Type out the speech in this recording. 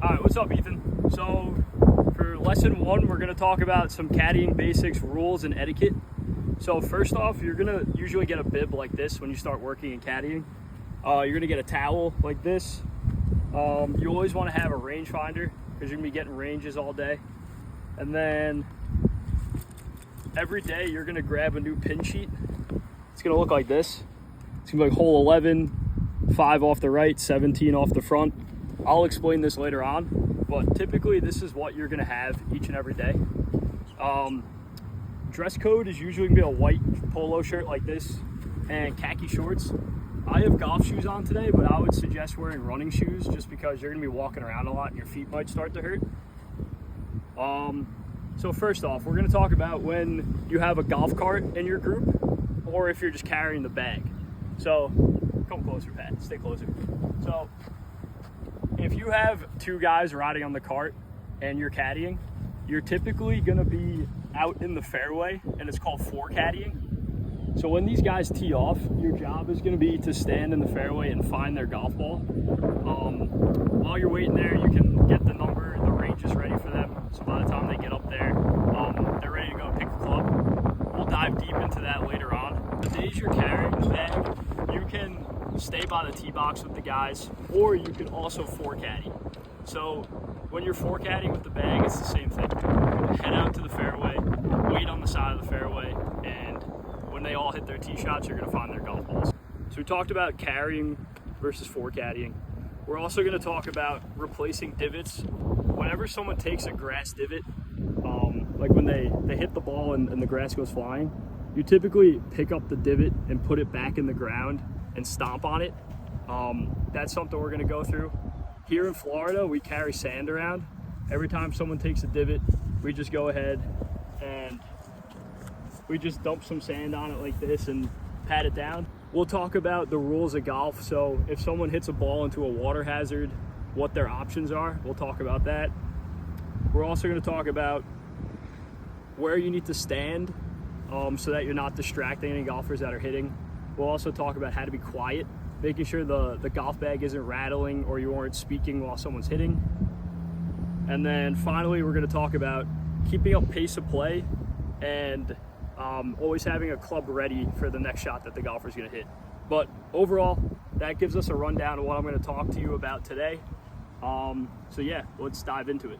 Alright, what's up, Ethan? So, for lesson 1, we're going to talk about some caddying basics, rules, and etiquette. So first off, you're going to usually get a bib like this when you start working in caddying. You're going to get a towel like this. You always want to have a rangefinder because you're going to be getting ranges all day. And then every day you're going to grab a new pin sheet. It's going to look like this. It's going to be like hole 11, 5 off the right, 17 off the front. I'll explain this later on, but typically this is what you're going to have each and every day. Dress code is usually going to be a white polo shirt like this and khaki shorts. I have golf shoes on today, but I would suggest wearing running shoes just because you're going to be walking around a lot and your feet might start to hurt. So first off, we're going to talk about when you have a golf cart in your group or if you're just carrying the bag. So come closer, Pat, stay closer. So if you have 2 guys riding on the cart and you're caddying, you're typically going to be out in the fairway, and it's called caddying. So when these guys tee off, your job is going to be to stand in the fairway and find their golf ball. While you're waiting there, you can get the number, the range is ready for them. So by the time they get up there, they're ready to go pick a club. We'll dive deep into that later on. The days you're carrying the bag, you can stay by the tee box with the guys, or you can also caddy. So when you're caddying with the bag, it's the same thing. Head out to the fairway, wait on the side of the fairway, and when they all hit their tee shots, you're going to find their golf balls. So we talked about carrying versus caddying. We're also going to talk about replacing divots. Whenever someone takes a grass divot, like when they hit the ball and the grass goes flying, you typically pick up the divot and put it back in the ground and stomp on it. That's something we're going to go through. Here in Florida, we carry sand around. Every time someone takes a divot, we just go ahead and we just dump some sand on it like this and pat it down. We'll talk about the rules of golf. So if someone hits a ball into a water hazard, what their options are, we'll talk about that. We're also going to talk about where you need to stand so that you're not distracting any golfers that are hitting. We'll also talk about how to be quiet, making sure the golf bag isn't rattling or you aren't speaking while someone's hitting. And then finally, we're going to talk about keeping up pace of play and always having a club ready for the next shot that the golfer's going to hit. But overall, that gives us a rundown of what I'm going to talk to you about today. So yeah, let's dive into it.